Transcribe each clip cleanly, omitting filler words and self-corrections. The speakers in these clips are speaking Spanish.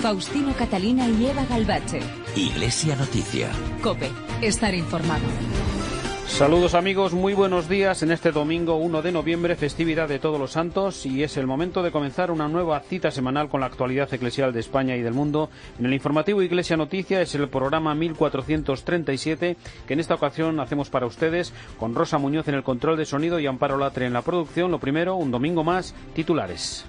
Faustino Catalina y Eva Galbache. Iglesia Noticia. COPE. Estar informado. Saludos amigos, muy buenos días en este domingo 1 de noviembre, festividad de Todos los Santos, y es el momento de comenzar una nueva cita semanal con la actualidad eclesial de España y del mundo. En el informativo Iglesia Noticia es el programa 1437 que en esta ocasión hacemos para ustedes con Rosa Muñoz en el control de sonido y Amparo Latre en la producción. Lo primero, un domingo más, titulares.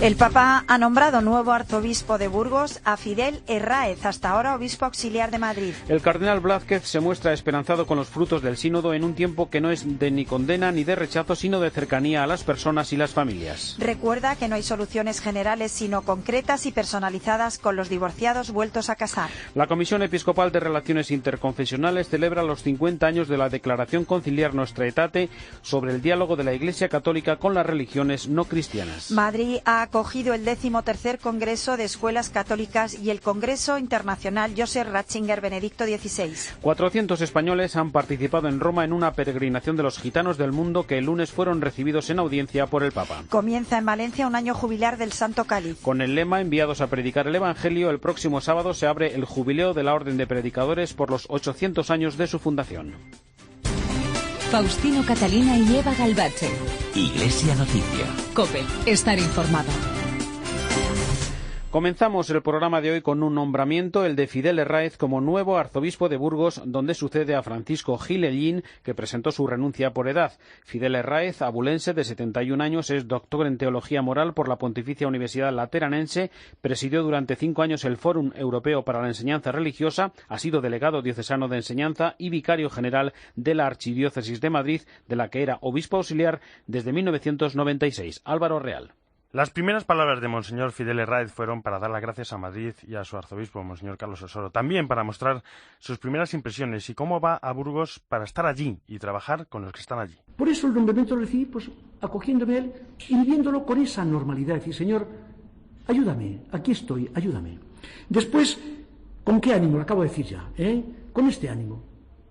El Papa ha nombrado nuevo arzobispo de Burgos a Fidel Herráez, hasta ahora obispo auxiliar de Madrid. El cardenal Blázquez se muestra esperanzado con los frutos del sínodo en un tiempo que no es de ni condena ni de rechazo, sino de cercanía a las personas y las familias. Recuerda que no hay soluciones generales, sino concretas y personalizadas con los divorciados vueltos a casar. La Comisión Episcopal de Relaciones Interconfesionales celebra los 50 años de la Declaración Conciliar Nostra Aetate sobre el diálogo de la Iglesia Católica con las religiones no cristianas. Madrid ha acogido el 13º Congreso de Escuelas Católicas y el Congreso Internacional Joseph Ratzinger Benedicto XVI. 400 españoles han participado en Roma en una peregrinación de los gitanos del mundo que el lunes fueron recibidos en audiencia por el Papa. Comienza en Valencia un año jubilar del Santo Cáliz. Con el lema Enviados a predicar el Evangelio, el próximo sábado se abre el jubileo de la Orden de Predicadores por los 800 años de su fundación. Faustino Catalina y Eva Galbache. Iglesia Noticia. COPE. Estar informado. Comenzamos el programa de hoy con un nombramiento, el de Fidel Herráez como nuevo arzobispo de Burgos, donde sucede a Francisco Gil Hellín, que presentó su renuncia por edad. Fidel Herráez, abulense de 71 años, es doctor en Teología Moral por la Pontificia Universidad Lateranense, presidió durante 5 años el Fórum Europeo para la Enseñanza Religiosa, ha sido delegado diocesano de enseñanza y vicario general de la Archidiócesis de Madrid, de la que era obispo auxiliar desde 1996. Álvaro Real. Las primeras palabras de Monseñor Fidel Herráez fueron para dar las gracias a Madrid y a su arzobispo, Monseñor Carlos Osoro, también para mostrar sus primeras impresiones y cómo va a Burgos para estar allí y trabajar con los que están allí. Por eso el nombramiento lo recibí, acogiéndome a él y viviéndolo con esa normalidad, decir, Señor, ayúdame, aquí estoy, ayúdame. Después, ¿con qué ánimo? Lo acabo de decir ya, con este ánimo,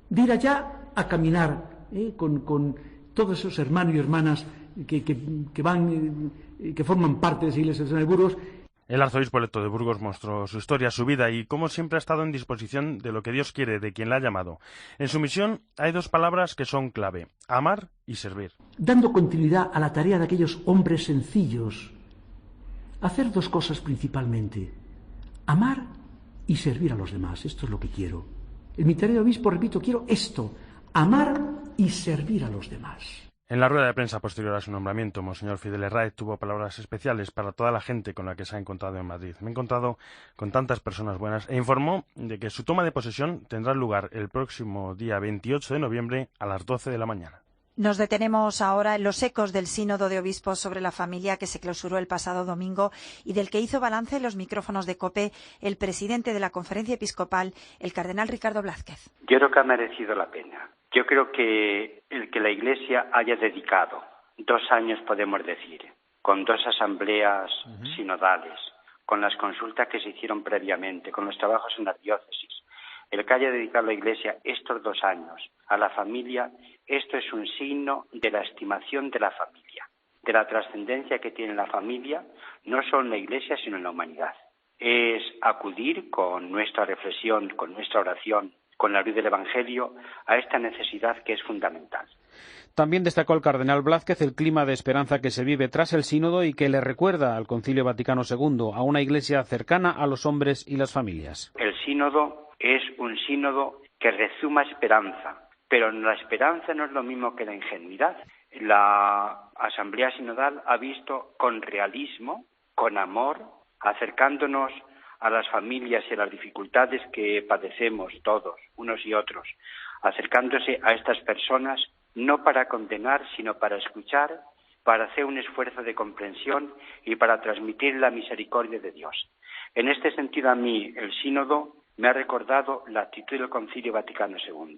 de ir allá a caminar con todos esos hermanos y hermanas que van, que forman parte de esa iglesia de Burgos. El arzobispo electo de Burgos mostró su historia, su vida y cómo siempre ha estado en disposición de lo que Dios quiere, de quien la ha llamado. En su misión hay 2 palabras que son clave: amar y servir. Dando continuidad a la tarea de aquellos hombres sencillos, hacer 2 cosas principalmente: amar y servir a los demás. Esto es lo que quiero. En mi tarea de obispo, repito, quiero esto: amar y servir a los demás. En la rueda de prensa posterior a su nombramiento, Monseñor Fidel Herráez tuvo palabras especiales para toda la gente con la que se ha encontrado en Madrid. Me he encontrado con tantas personas buenas e informó de que su toma de posesión tendrá lugar el próximo día 28 de noviembre a las 12 de la mañana. Nos detenemos ahora en los ecos del Sínodo de Obispos sobre la familia que se clausuró el pasado domingo y del que hizo balance en los micrófonos de COPE el presidente de la Conferencia Episcopal, el cardenal Ricardo Blázquez. Yo creo que ha merecido la pena. Yo creo que el que la Iglesia haya dedicado 2 años, podemos decir, con 2 asambleas sinodales, con las consultas que se hicieron previamente, con los trabajos en la diócesis, el que haya dedicado la Iglesia estos 2 años a la familia, esto es un signo de la estimación de la familia, de la trascendencia que tiene la familia, no solo en la Iglesia, sino en la humanidad. Es acudir con nuestra reflexión, con nuestra oración, con la luz del Evangelio, a esta necesidad que es fundamental. También destacó el cardenal Blázquez el clima de esperanza que se vive tras el sínodo y que le recuerda al Concilio Vaticano II, a una Iglesia cercana a los hombres y las familias. El sínodo es un sínodo que rezuma esperanza, pero la esperanza no es lo mismo que la ingenuidad. La Asamblea Sinodal ha visto con realismo, con amor, acercándonos a las familias y a las dificultades que padecemos todos, unos y otros, acercándose a estas personas no para condenar, sino para escuchar, para hacer un esfuerzo de comprensión y para transmitir la misericordia de Dios. En este sentido, a mí, el sínodo me ha recordado la actitud del Concilio Vaticano II.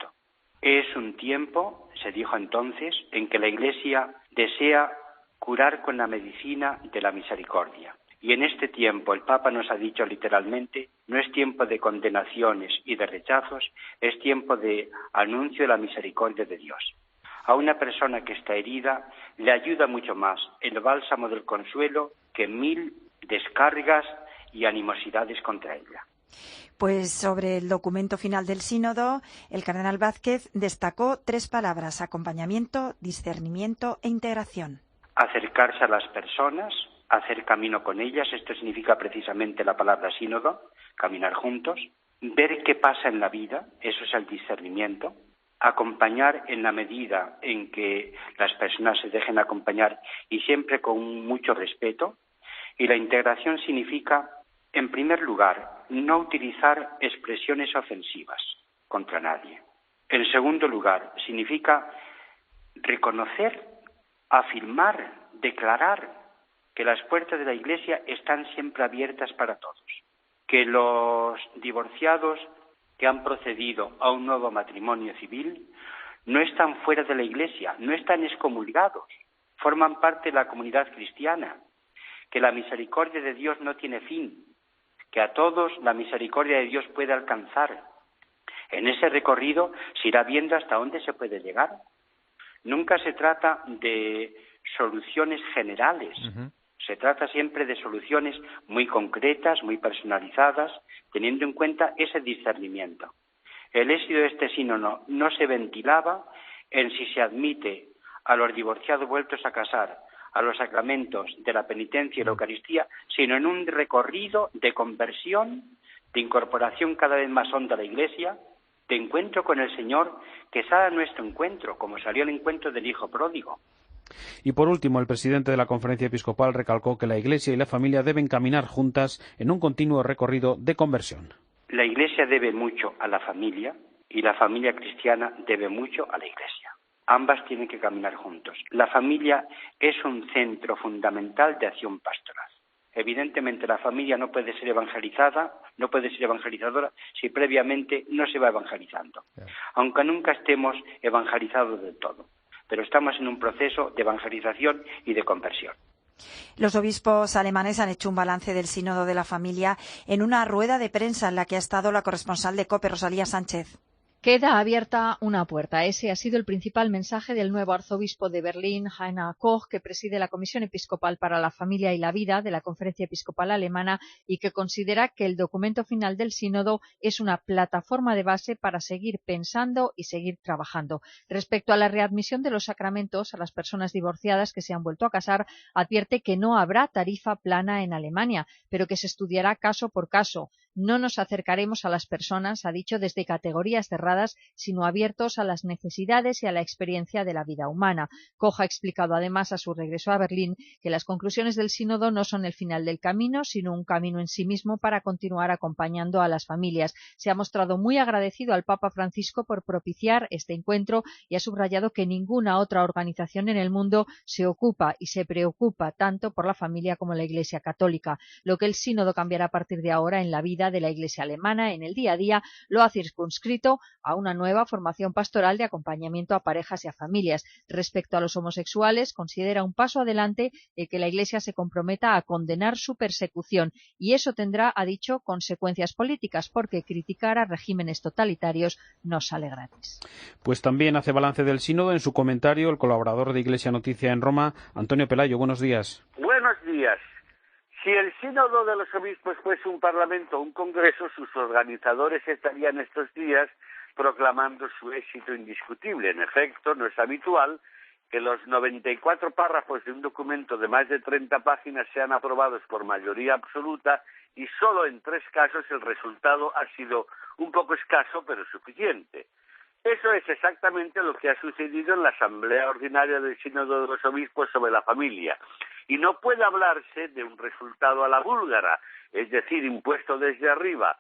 Es un tiempo, se dijo entonces, en que la Iglesia desea curar con la medicina de la misericordia. Y en este tiempo, el Papa nos ha dicho literalmente, no es tiempo de condenaciones y de rechazos, es tiempo de anuncio de la misericordia de Dios. A una persona que está herida le ayuda mucho más el bálsamo del consuelo que 1000 descargas y animosidades contra ella. Pues sobre el documento final del sínodo, el cardenal Vázquez destacó 3 palabras: acompañamiento, discernimiento e integración. Acercarse a las personas, hacer camino con ellas, esto significa precisamente la palabra sínodo, caminar juntos, ver qué pasa en la vida, eso es el discernimiento, acompañar en la medida en que las personas se dejen acompañar y siempre con mucho respeto, y la integración significa, en primer lugar, no utilizar expresiones ofensivas contra nadie. En segundo lugar, significa reconocer, afirmar, declarar que las puertas de la Iglesia están siempre abiertas para todos, que los divorciados que han procedido a un nuevo matrimonio civil no están fuera de la Iglesia, no están excomulgados, forman parte de la comunidad cristiana, que la misericordia de Dios no tiene fin, que a todos la misericordia de Dios puede alcanzar. En ese recorrido se irá viendo hasta dónde se puede llegar. Nunca se trata de soluciones generales, se trata siempre de soluciones muy concretas, muy personalizadas, teniendo en cuenta ese discernimiento. El éxito de este sínodo no se ventilaba en si se admite a los divorciados vueltos a casar a los sacramentos de la penitencia y la Eucaristía, sino en un recorrido de conversión, de incorporación cada vez más honda a la Iglesia, de encuentro con el Señor, que sale a nuestro encuentro, como salió el encuentro del Hijo Pródigo. Y por último, el presidente de la Conferencia Episcopal recalcó que la Iglesia y la familia deben caminar juntas en un continuo recorrido de conversión. La Iglesia debe mucho a la familia y la familia cristiana debe mucho a la Iglesia. Ambas tienen que caminar juntos. La familia es un centro fundamental de acción pastoral. Evidentemente la familia no puede ser evangelizada, no puede ser evangelizadora si previamente no se va evangelizando. Aunque nunca estemos evangelizados del todo, pero estamos en un proceso de evangelización y de conversión. Los obispos alemanes han hecho un balance del sínodo de la familia en una rueda de prensa en la que ha estado la corresponsal de COPE, Rosalía Sánchez. Queda abierta una puerta. Ese ha sido el principal mensaje del nuevo arzobispo de Berlín, Heiner Koch, que preside la Comisión Episcopal para la Familia y la Vida de la Conferencia Episcopal Alemana y que considera que el documento final del sínodo es una plataforma de base para seguir pensando y seguir trabajando. Respecto a la readmisión de los sacramentos a las personas divorciadas que se han vuelto a casar, advierte que no habrá tarifa plana en Alemania, pero que se estudiará caso por caso. No nos acercaremos a las personas, ha dicho, desde categorías cerradas, sino abiertos a las necesidades y a la experiencia de la vida humana. Koch ha explicado además a su regreso a Berlín que las conclusiones del sínodo no son el final del camino, sino un camino en sí mismo para continuar acompañando a las familias. Se ha mostrado muy agradecido al Papa Francisco por propiciar este encuentro y ha subrayado que ninguna otra organización en el mundo se ocupa y se preocupa tanto por la familia como la Iglesia Católica. Lo que el sínodo cambiará a partir de ahora en la vida de la Iglesia alemana en el día a día lo ha circunscrito a una nueva formación pastoral de acompañamiento a parejas y a familias. Respecto a los homosexuales, considera un paso adelante el que la Iglesia se comprometa a condenar su persecución y eso tendrá, ha dicho, consecuencias políticas porque criticar a regímenes totalitarios no sale gratis. Pues también hace balance del sínodo en su comentario el colaborador de Iglesia Noticia en Roma, Antonio Pelayo. Buenos días. Buenos días. Si el sínodo de los obispos fuese un parlamento o un congreso, sus organizadores estarían estos días proclamando su éxito indiscutible. En efecto, no es habitual que los 94 párrafos de un documento de más de 30 páginas sean aprobados por mayoría absoluta y solo en 3 casos el resultado ha sido un poco escaso pero suficiente. Eso es exactamente lo que ha sucedido en la Asamblea Ordinaria del Sínodo de los Obispos sobre la familia. Y no puede hablarse de un resultado a la búlgara, es decir, impuesto desde arriba.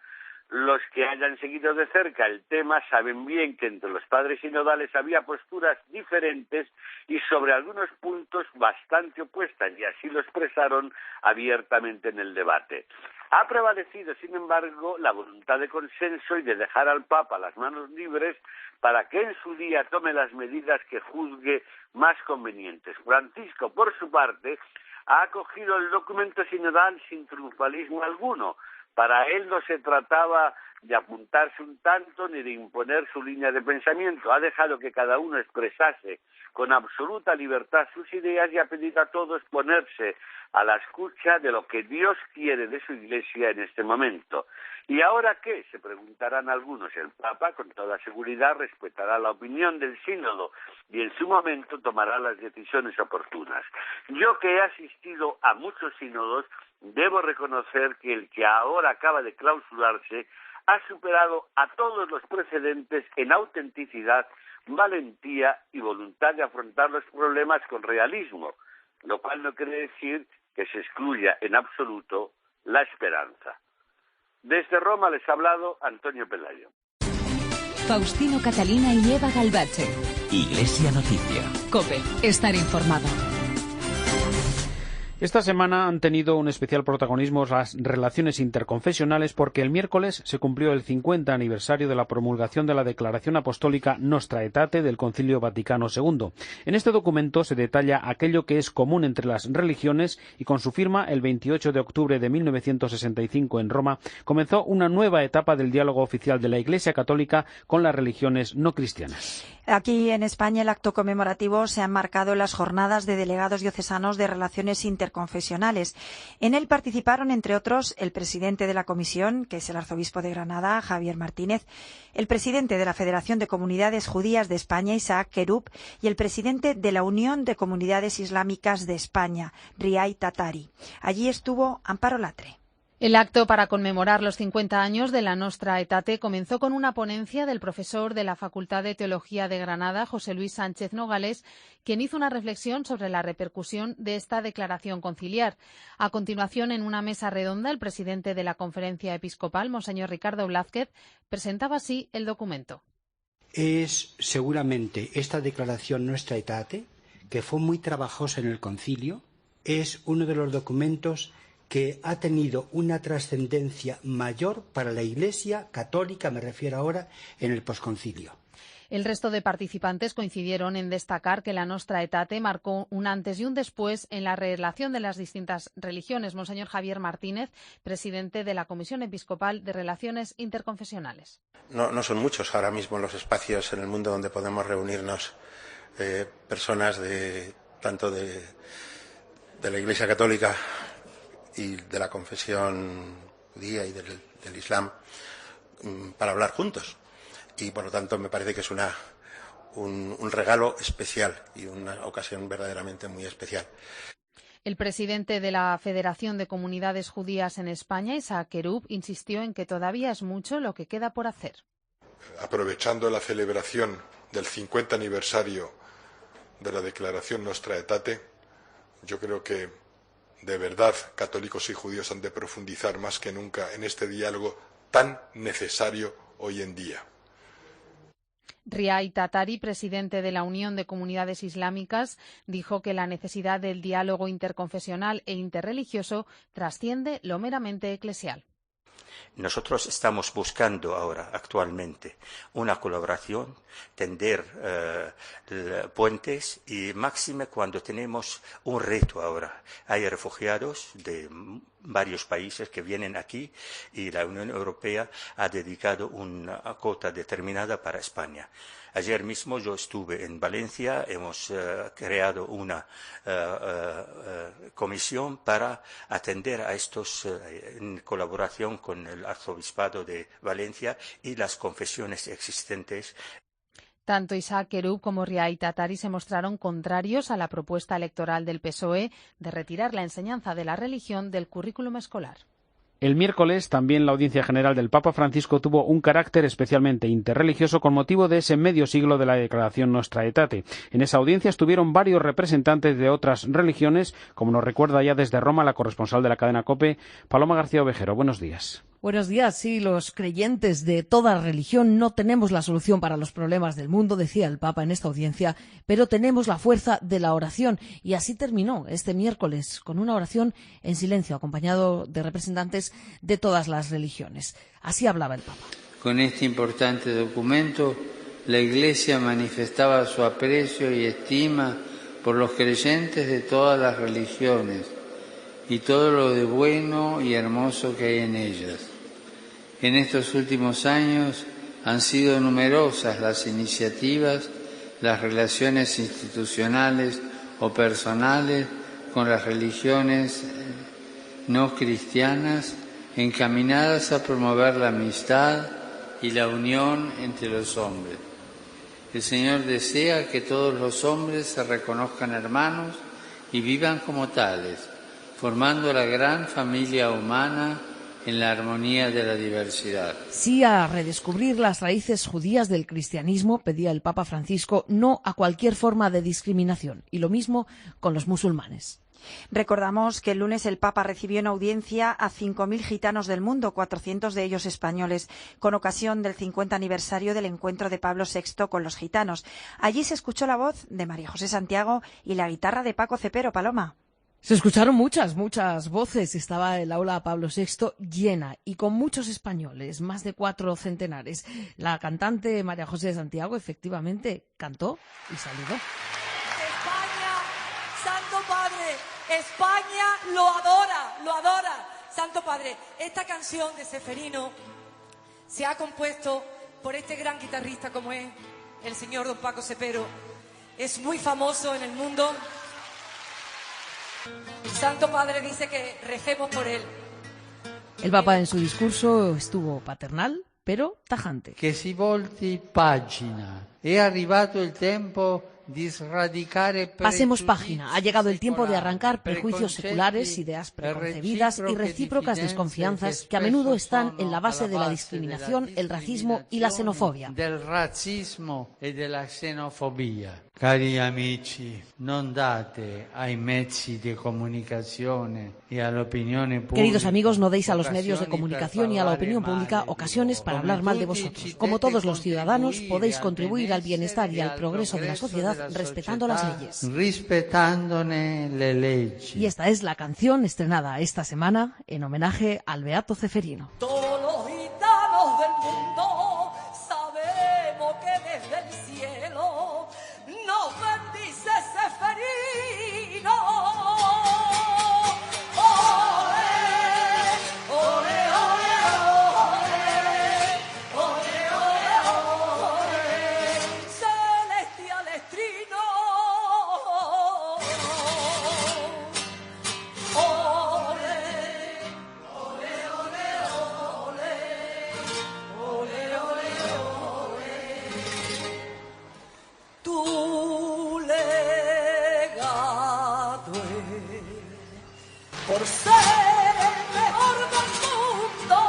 Los que hayan seguido de cerca el tema saben bien que entre los padres sinodales había posturas diferentes y sobre algunos puntos bastante opuestas, y así lo expresaron abiertamente en el debate. Ha prevalecido, sin embargo, la voluntad de consenso y de dejar al Papa las manos libres para que en su día tome las medidas que juzgue más convenientes. Francisco, por su parte, ha acogido el documento sinodal sin triunfalismo alguno, Para él no se trataba de apuntarse un tanto ni de imponer su línea de pensamiento. Ha dejado que cada uno expresase con absoluta libertad sus ideas y ha pedido a todos ponerse a la escucha de lo que Dios quiere de su Iglesia en este momento. ¿Y ahora qué?, se preguntarán algunos. El Papa, con toda seguridad, respetará la opinión del sínodo y en su momento tomará las decisiones oportunas. Yo, que he asistido a muchos sínodos, debo reconocer que el que ahora acaba de clausurarse ha superado a todos los precedentes en autenticidad, valentía y voluntad de afrontar los problemas con realismo, lo cual no quiere decir que se excluya en absoluto la esperanza. Desde Roma les ha hablado Antonio Pelayo. Faustino Catalina y Eva Galbache. Iglesia Noticia. COPE. Estar informado. Esta semana han tenido un especial protagonismo las relaciones interconfesionales porque el miércoles se cumplió el 50 aniversario de la promulgación de la Declaración Apostólica Nostra Aetate del Concilio Vaticano II. En este documento se detalla aquello que es común entre las religiones y con su firma el 28 de octubre de 1965 en Roma comenzó una nueva etapa del diálogo oficial de la Iglesia Católica con las religiones no cristianas. Aquí en España el acto conmemorativo se ha enmarcado en las jornadas de delegados diocesanos de relaciones interconfesionales. En él participaron, entre otros, el presidente de la comisión, que es el arzobispo de Granada, Javier Martínez, el presidente de la Federación de Comunidades Judías de España, Isaac Kerub, y el presidente de la Unión de Comunidades Islámicas de España, Riay Tatari. Allí estuvo Amparo Latre. El acto para conmemorar los 50 años de la Nostra Aetate comenzó con una ponencia del profesor de la Facultad de Teología de Granada, José Luis Sánchez Nogales, quien hizo una reflexión sobre la repercusión de esta declaración conciliar. A continuación, en una mesa redonda, el presidente de la Conferencia Episcopal, Monseñor Ricardo Blázquez, presentaba así el documento. Es seguramente esta declaración Nostra Aetate, que fue muy trabajosa en el concilio, es uno de los documentos que ha tenido una trascendencia mayor para la Iglesia católica, me refiero ahora, en el posconcilio. El resto de participantes coincidieron en destacar que la Nostra Aetate marcó un antes y un después en la relación de las distintas religiones. Monseñor Javier Martínez, presidente de la Comisión Episcopal de Relaciones Interconfesionales. No son muchos ahora mismo los espacios en el mundo donde podemos reunirnos personas tanto de la Iglesia Católica y de la confesión judía y del Islam para hablar juntos. Y por lo tanto me parece que es un regalo especial y una ocasión verdaderamente muy especial. El presidente de la Federación de Comunidades Judías en España, Isaac Kerub, insistió en que todavía es mucho lo que queda por hacer. Aprovechando la celebración del 50 aniversario de la Declaración Nostra Aetate, yo creo que de verdad católicos y judíos han de profundizar más que nunca en este diálogo tan necesario hoy en día. Riay Tatari, presidente de la Unión de Comunidades Islámicas, dijo que la necesidad del diálogo interconfesional e interreligioso trasciende lo meramente eclesial. Nosotros estamos buscando ahora, actualmente, una colaboración, tender puentes y máxime cuando tenemos un reto ahora. Hay refugiados de varios países que vienen aquí y la Unión Europea ha dedicado una cuota determinada para España. Ayer mismo yo estuve en Valencia, hemos creado una comisión para atender a estos en colaboración con el Arzobispado de Valencia y las confesiones existentes. Tanto Isaac Kerub como Riay Tatari se mostraron contrarios a la propuesta electoral del PSOE de retirar la enseñanza de la religión del currículum escolar. El miércoles también la audiencia general del Papa Francisco tuvo un carácter especialmente interreligioso con motivo de ese medio siglo de la Declaración Nostra Aetate. En esa audiencia estuvieron varios representantes de otras religiones, como nos recuerda ya desde Roma la corresponsal de la cadena COPE, Paloma García Ovejero. Buenos días. Buenos días. Sí, los creyentes de toda religión no tenemos la solución para los problemas del mundo, decía el Papa en esta audiencia, pero tenemos la fuerza de la oración. Y así terminó este miércoles, con una oración en silencio, acompañado de representantes de todas las religiones. Así hablaba el Papa. Con este importante documento, la Iglesia manifestaba su aprecio y estima por los creyentes de todas las religiones y todo lo de bueno y hermoso que hay en ellas. En estos últimos años han sido numerosas las iniciativas, las relaciones institucionales o personales con las religiones no cristianas encaminadas a promover la amistad y la unión entre los hombres. El Señor desea que todos los hombres se reconozcan hermanos y vivan como tales, formando la gran familia humana en la armonía de la diversidad. Sí a redescubrir las raíces judías del cristianismo, pedía el Papa Francisco, no a cualquier forma de discriminación. Y lo mismo con los musulmanes. Recordamos que el lunes el Papa recibió en audiencia a 5.000 gitanos del mundo, 400 de ellos españoles, con ocasión del 50 aniversario del encuentro de Pablo VI con los gitanos. Allí se escuchó la voz de María José Santiago y la guitarra de Paco Cepero. Paloma. Se escucharon muchas voces. Estaba el aula Pablo VI llena y con muchos españoles, más de 4 centenares. La cantante María José Santiago efectivamente cantó y saludó. España, Santo Padre, España lo adora. Santo Padre, esta canción de Ceferino se ha compuesto por este gran guitarrista como es el señor don Paco Cepero. Es muy famoso en el mundo. Santo Padre dice que recemos por él. El Papa en su discurso estuvo paternal, pero tajante. Que si volti pagina. È arrivato il tempo di sradicare. Pasemos página. Ha llegado el tiempo de arrancar prejuicios seculares, ideas preconcebidas y recíprocas desconfianzas que a menudo están en la base de la discriminación, el racismo y la xenofobia. Del razzismo e della xenofobia. Cari amici, non date ai mezzi di comunicazione e all'opinione pubblica. Queridos amigos, no deis a los medios de comunicación y a la opinión pública ocasiones para hablar mal de vosotros. Como todos los ciudadanos, podéis contribuir al bienestar y al progreso de la sociedad respetando las leyes. Rispettandone le leggi. Y esta es la canción estrenada esta semana en homenaje al Beato Ceferino. Todos los gitanos del mundo sabemos que desde el cielo nos bendice Ceferino. Por ser el mejor del mundo,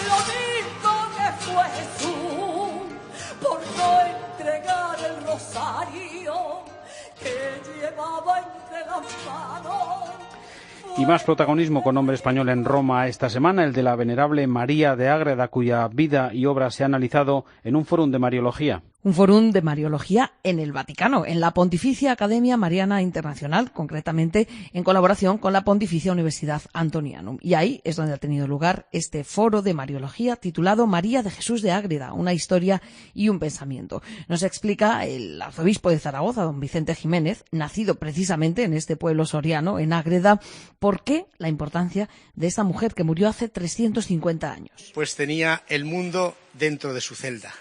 lo mismo que fue Jesús, por no entregar el rosario que llevaba entre las manos. Y más protagonismo con nombre español en Roma esta semana, el de la venerable María de Ágreda, cuya vida y obra se ha analizado en un fórum de Mariología. Un fórum de Mariología en el Vaticano, en la Pontificia Academia Mariana Internacional, concretamente en colaboración con la Pontificia Universidad Antonianum. Y ahí es donde ha tenido lugar este foro de Mariología titulado María de Jesús de Ágreda, una historia y un pensamiento. Nos explica el arzobispo de Zaragoza, don Vicente Jiménez, nacido precisamente en este pueblo soriano, en Ágreda, por qué la importancia de esta mujer que murió hace 350 años. Pues tenía el mundo dentro de su celda,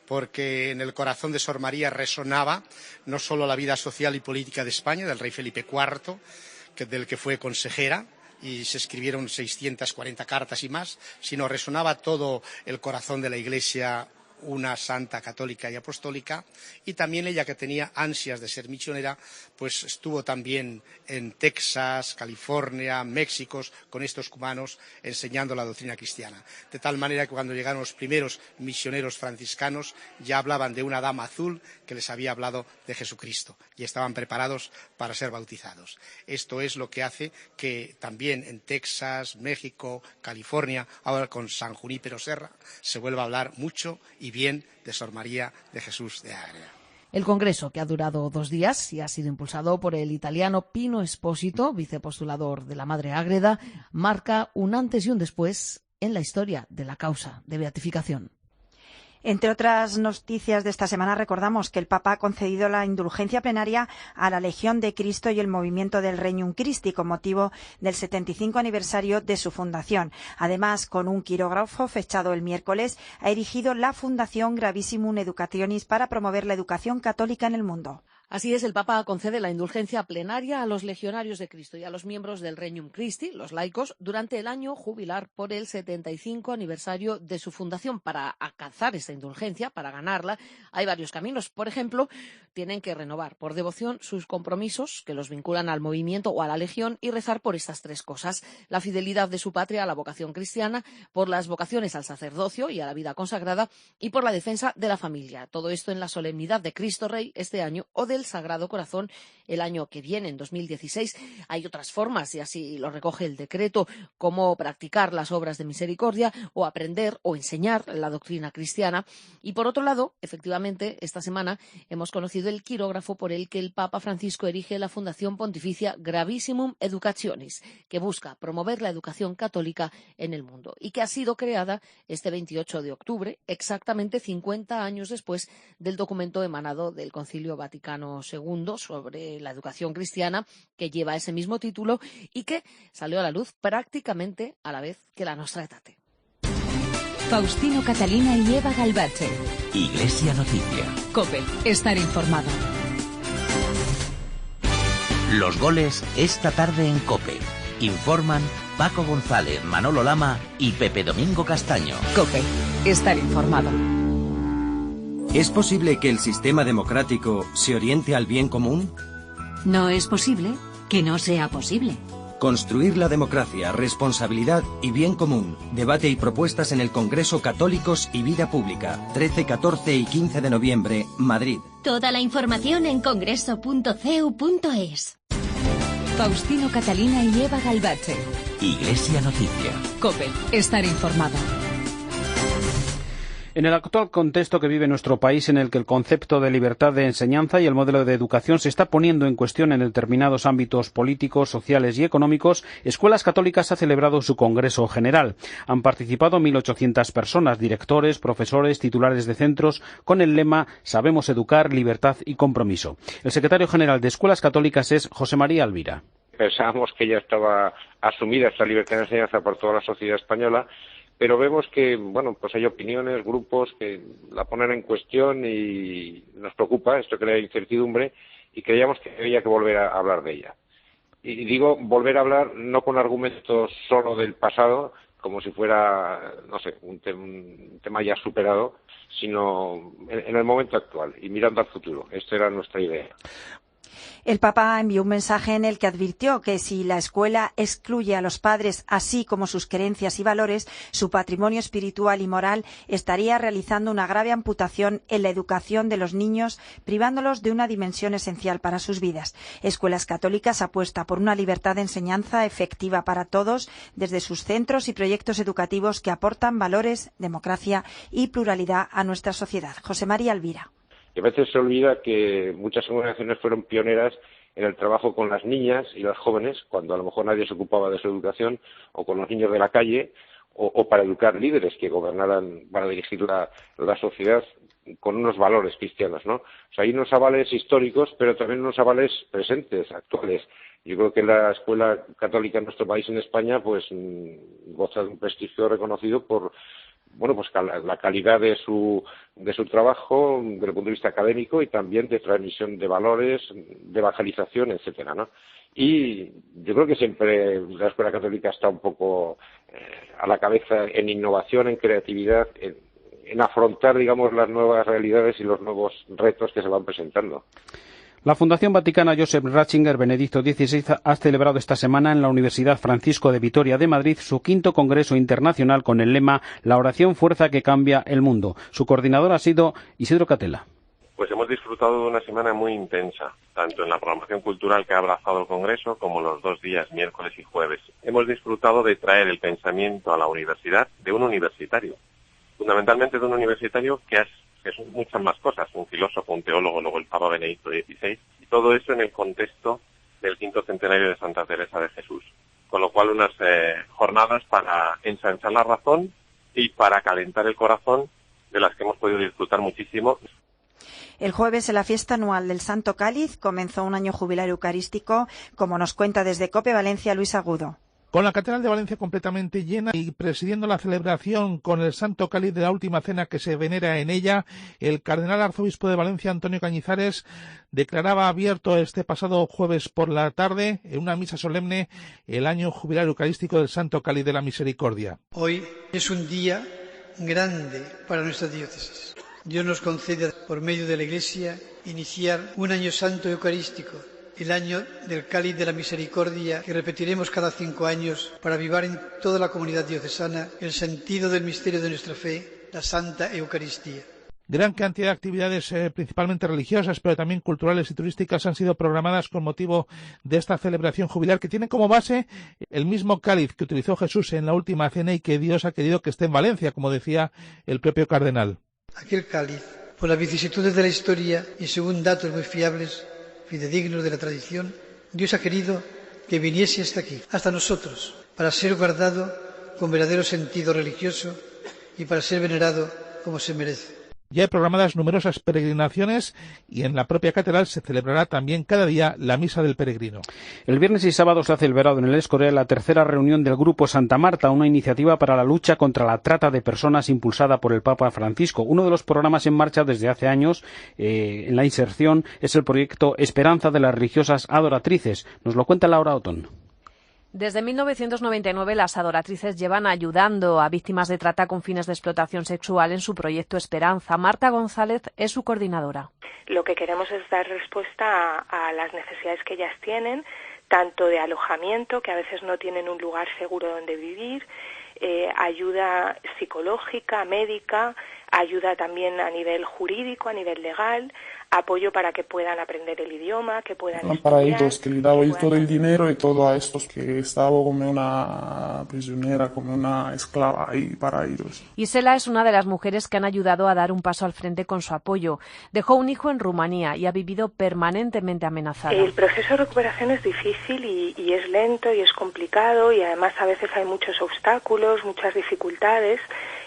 porque en el corazón de Sor María resonaba no solo la vida social y política de España, del rey Felipe IV, del que fue consejera, y se escribieron 640 cartas y más, sino resonaba todo el corazón de la Iglesia, una santa católica y apostólica, y también ella, que tenía ansias de ser misionera, pues estuvo también en Texas, California, México, con estos cubanos, enseñando la doctrina cristiana. De tal manera que cuando llegaron los primeros misioneros franciscanos, ya hablaban de una dama azul que les había hablado de Jesucristo, y estaban preparados para ser bautizados. Esto es lo que hace que también en Texas, México, California, ahora con San Junípero Serra, se vuelva a hablar mucho y bien de Sor María de Jesús de Ágreda. El congreso, que ha durado 2 días y ha sido impulsado por el italiano Pino Espósito, vicepostulador de la Madre Ágreda, marca un antes y un después en la historia de la causa de beatificación. Entre otras noticias de esta semana, recordamos que el Papa ha concedido la indulgencia plenaria a la Legión de Cristo y el movimiento del Regnum Christi con motivo del 75 aniversario de su fundación. Además, con un quirógrafo fechado el miércoles, ha erigido la Fundación Gravissimum Educationis para promover la educación católica en el mundo. Así es, el Papa concede la indulgencia plenaria a los legionarios de Cristo y a los miembros del Regnum Christi, los laicos, durante el año jubilar por el 75 aniversario de su fundación. Para alcanzar esta indulgencia, para ganarla, hay varios caminos. Por ejemplo, tienen que renovar por devoción sus compromisos que los vinculan al movimiento o a la legión y rezar por estas tres cosas: la fidelidad de su patria a la vocación cristiana, por las vocaciones al sacerdocio y a la vida consagrada y por la defensa de la familia. Todo esto en la solemnidad de Cristo Rey este año o del Sagrado Corazón el año que viene, en 2016. Hay otras formas, y así lo recoge el decreto, como practicar las obras de misericordia o aprender o enseñar la doctrina cristiana. Y por otro lado, efectivamente, esta semana hemos conocido el quirógrafo por el que el Papa Francisco erige la Fundación Pontificia Gravissimum Educationis, que busca promover la educación católica en el mundo y que ha sido creada este 28 de octubre, exactamente 50 años después del documento emanado del Concilio Vaticano II sobre la educación cristiana, que lleva ese mismo título y que salió a la luz prácticamente a la vez que la Nostra Aetate. Faustino Catalina y Eva Galbache. Iglesia Noticia. COPE. Estar informado. Los goles esta tarde en COPE. Informan Paco González, Manolo Lama y Pepe Domingo Castaño. COPE. Estar informado. ¿Es posible que el sistema democrático se oriente al bien común? No es posible que no sea posible. Construir la democracia, responsabilidad y bien común. Debate y propuestas en el Congreso Católicos y Vida Pública. 13, 14 y 15 de noviembre, Madrid. Toda la información en congreso.cu.es. Faustino Catalina y Eva Galbache. Iglesia Noticia. COPE. Estar informado. En el actual contexto que vive nuestro país, en el que el concepto de libertad de enseñanza y el modelo de educación se está poniendo en cuestión en determinados ámbitos políticos, sociales y económicos, Escuelas Católicas ha celebrado su Congreso General. Han participado 1.800 personas, directores, profesores, titulares de centros, con el lema «Sabemos educar, libertad y compromiso». El secretario general de Escuelas Católicas es José María Alvira. Pensábamos que ya estaba asumida esta libertad de enseñanza por toda la sociedad española, pero vemos que, bueno, pues hay opiniones, grupos que la ponen en cuestión y nos preocupa, esto crea incertidumbre y creíamos que había que volver a hablar de ella. Y digo volver a hablar no con argumentos solo del pasado, como si fuera, no sé, un tema ya superado, sino en el momento actual y mirando al futuro. Esta era nuestra idea. El Papa envió un mensaje en el que advirtió que si la escuela excluye a los padres, así como sus creencias y valores, su patrimonio espiritual y moral, estaría realizando una grave amputación en la educación de los niños, privándolos de una dimensión esencial para sus vidas. Escuelas Católicas apuesta por una libertad de enseñanza efectiva para todos, desde sus centros y proyectos educativos que aportan valores, democracia y pluralidad a nuestra sociedad. José María Alvira. Y a veces se olvida que muchas organizaciones fueron pioneras en el trabajo con las niñas y las jóvenes, cuando a lo mejor nadie se ocupaba de su educación, o con los niños de la calle, o para educar líderes que gobernaran, para dirigir la sociedad con unos valores cristianos, ¿no? O sea, hay unos avales históricos, pero también unos avales presentes, actuales. Yo creo que la escuela católica en nuestro país, en España, pues goza de un prestigio reconocido por, bueno, pues la calidad de su trabajo desde el punto de vista académico y también de transmisión de valores, de evangelización, etcétera, ¿no? Y yo creo que siempre la escuela católica está un poco a la cabeza en innovación, en creatividad, en afrontar, digamos, las nuevas realidades y los nuevos retos que se van presentando. La Fundación Vaticana Joseph Ratzinger Benedicto XVI ha celebrado esta semana en la Universidad Francisco de Vitoria de Madrid su quinto Congreso Internacional con el lema «La oración fuerza que cambia el mundo». Su coordinador ha sido Isidro Catela. Pues hemos disfrutado de una semana muy intensa, tanto en la programación cultural que ha abrazado el Congreso como los 2 días, miércoles y jueves. Hemos disfrutado de traer el pensamiento a la universidad de un universitario, fundamentalmente de un universitario que son muchas más cosas, un filósofo, un teólogo, luego el Papa Benedicto XVI, y todo eso en el contexto del 5º centenario de Santa Teresa de Jesús. Con lo cual unas jornadas para ensanchar la razón y para calentar el corazón de las que hemos podido disfrutar muchísimo. El jueves, en la fiesta anual del Santo Cáliz, comenzó un año jubilar eucarístico, como nos cuenta desde COPE Valencia Luis Agudo. Con la Catedral de Valencia completamente llena y presidiendo la celebración con el Santo Cáliz de la Última Cena que se venera en ella, el cardenal arzobispo de Valencia, Antonio Cañizares, declaraba abierto este pasado jueves por la tarde, en una misa solemne, el año jubilar eucarístico del Santo Cáliz de la Misericordia. Hoy es un día grande para nuestra diócesis. Dios nos concede, por medio de la Iglesia, iniciar un año santo eucarístico, el año del Cáliz de la Misericordia, que repetiremos cada 5 años para avivar en toda la comunidad diocesana el sentido del misterio de nuestra fe, la Santa Eucaristía. Gran cantidad de actividades, principalmente religiosas, pero también culturales y turísticas, han sido programadas con motivo de esta celebración jubilar, que tiene como base el mismo cáliz que utilizó Jesús en la Última Cena y que Dios ha querido que esté en Valencia, como decía el propio cardenal. Aquel cáliz, por las vicisitudes de la historia y según datos muy fiables, fidedignos de la tradición, Dios ha querido que viniese hasta aquí, hasta nosotros, para ser guardado con verdadero sentido religioso y para ser venerado como se merece. Ya hay programadas numerosas peregrinaciones y en la propia catedral se celebrará también cada día la Misa del Peregrino. El viernes y sábado se ha celebrado en el Escorial la tercera reunión del Grupo Santa Marta, una iniciativa para la lucha contra la trata de personas impulsada por el Papa Francisco. Uno de los programas en marcha desde hace años en la inserción es el proyecto Esperanza de las religiosas adoratrices. Nos lo cuenta Laura Otón. Desde 1999 las adoratrices llevan ayudando a víctimas de trata con fines de explotación sexual en su proyecto Esperanza. Marta González es su coordinadora. Lo que queremos es dar respuesta a las necesidades que ellas tienen, tanto de alojamiento, que a veces no tienen un lugar seguro donde vivir, ayuda psicológica, médica, ayuda también a nivel jurídico, a nivel legal, apoyo para que puedan aprender el idioma, que puedan estudiar. Para ellos, que le daba todo el dinero y todo a estos que estaba como una prisionera, como una esclava ahí para ellos. Isela es una de las mujeres que han ayudado a dar un paso al frente con su apoyo. Dejó un hijo en Rumanía y ha vivido permanentemente amenazada. El proceso de recuperación es difícil y es lento y es complicado y además a veces hay muchos obstáculos, muchas dificultades.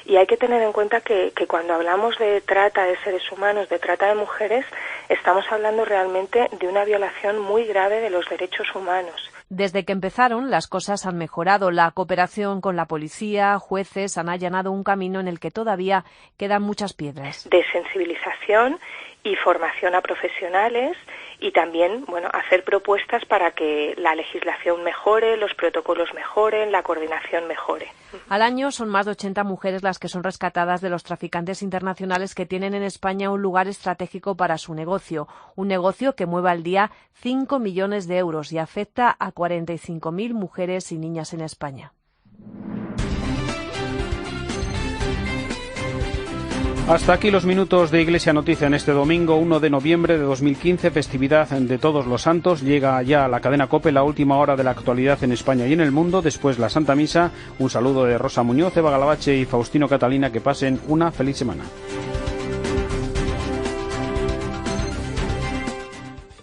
Y hay que tener en cuenta que cuando hablamos de trata de seres humanos, de trata de mujeres, estamos hablando realmente de una violación muy grave de los derechos humanos. Desde que empezaron, las cosas han mejorado. La cooperación con la policía, jueces, han allanado un camino en el que todavía quedan muchas piedras. De sensibilización y formación a profesionales y también, hacer propuestas para que la legislación mejore, los protocolos mejoren, la coordinación mejore. Al año son más de 80 mujeres las que son rescatadas de los traficantes internacionales que tienen en España un lugar estratégico para su negocio. Un negocio que mueve al día 5 millones de euros y afecta a 45.000 mujeres y niñas en España. Hasta aquí los minutos de Iglesia Noticia en este domingo 1 de noviembre de 2015, festividad de Todos los Santos. Llega ya a la cadena COPE la última hora de la actualidad en España y en el mundo, después la Santa Misa. Un saludo de Rosa Muñoz, Eva Galabache y Faustino Catalina, que pasen una feliz semana.